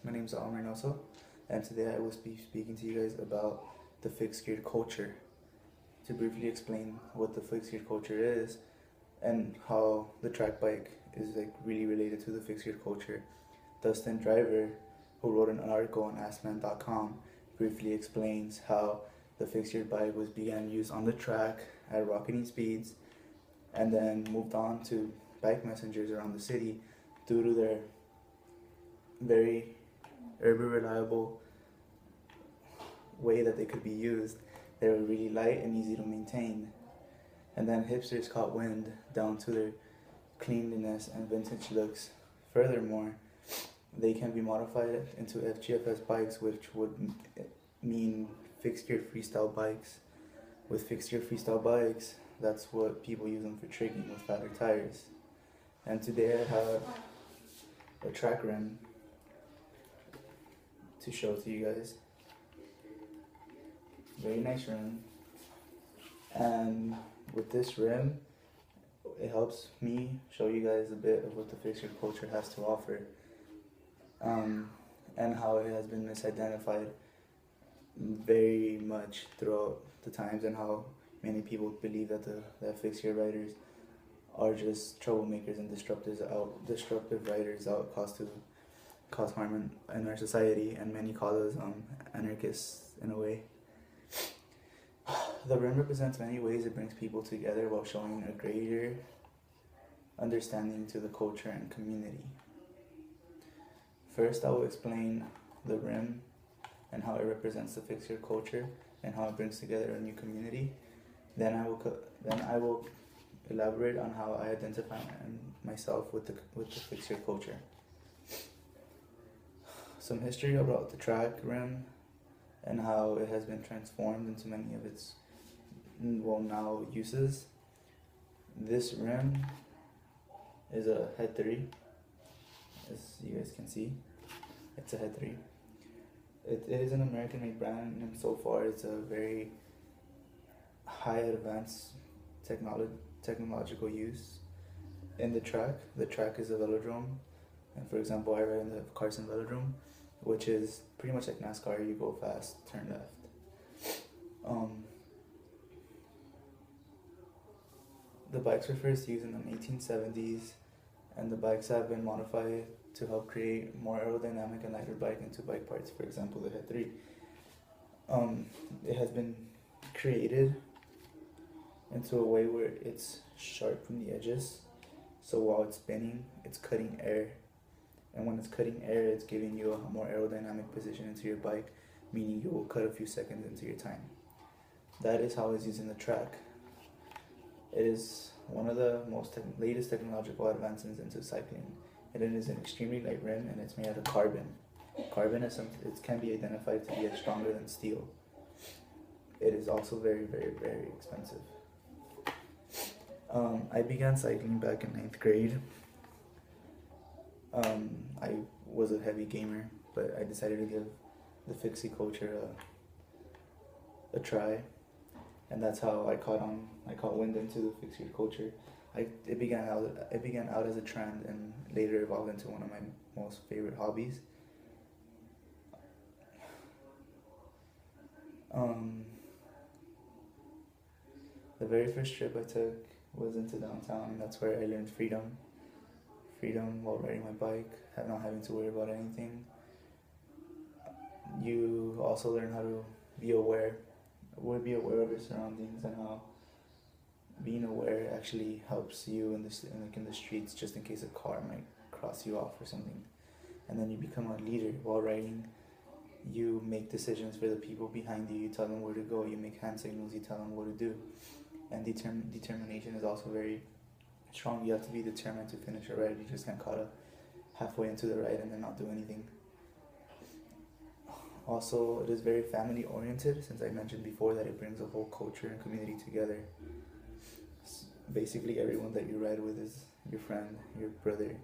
My name is Alwin Reynoso, and today I will be speaking to you guys about the fixed gear culture. To briefly explain what the fixed gear culture is and how the track bike is really related to the fixed gear culture. Dustin Driver, who wrote an article on AskMan.com, briefly explains how the fixed gear bike began used on the track at rocketing speeds and then moved on to bike messengers around the city due to their very urban reliable way that they could be used. They were really light and easy to maintain. And then hipsters caught wind down to their cleanliness and vintage looks. Furthermore, they can be modified into FGFS bikes, which would mean fixed gear freestyle bikes. With fixed gear freestyle bikes, that's what people use them for tricking with fatter tires. And today I have a track rim to show to you guys. Very nice rim. And with this rim, it helps me show you guys a bit of what the fixed gear culture has to offer, and how it has been misidentified very much throughout the times, and how many people believe that that fixed gear riders are just troublemakers and disruptive riders out cause harm in our society, and many call us anarchists in a way. The rim represents many ways it brings people together while showing a greater understanding to the culture and community. First, I will explain the rim and how it represents the fixed gear culture and how it brings together a new community. Then I will elaborate on how I identify myself with the fixed gear culture. Some history about the track rim and how it has been transformed into many of its now uses. This rim is a Head 3, as you guys can see. It's a Head 3. It is an American made brand, and so far it's a very high advanced technological use in the track. The track is a velodrome, and for example I ride in the Carson velodrome, which is pretty much like NASCAR. You go fast, turn left. The bikes were first used in the 1870s, and the bikes have been modified to help create more aerodynamic and lighter bike into bike parts. For example, the Head 3. It has been created into a way where it's sharp from the edges, so while it's spinning, it's cutting air. And when it's cutting air, it's giving you a more aerodynamic position into your bike, meaning you will cut a few seconds into your time. That is how it's used in the track. It is one of the latest technological advances into cycling. And it is an extremely light rim, and it's made out of carbon. Carbon is something it can be identified to be stronger than steel. It is also very, very, very expensive. I began cycling back in 9th grade. I was a heavy gamer, but I decided to give the fixie culture a try, and that's how I caught wind into the fixie culture. It began out as a trend and later evolved into one of my most favorite hobbies. The very first trip I took was into downtown, and that's where I learned freedom while riding my bike, not having to worry about anything. You also learn how to be aware of your surroundings, and how being aware actually helps you in the streets, just in case a car might cross you off or something. And then you become a leader while riding. You make decisions for the people behind you. You tell them where to go. You make hand signals. You tell them what to do. And determination is also very strong. You have to be determined to finish a ride. You just can't caught up halfway into the ride and then not do anything. Also, it is very family oriented, since I mentioned before that it brings a whole culture and community together. Basically, everyone that you ride with is your friend, your brother,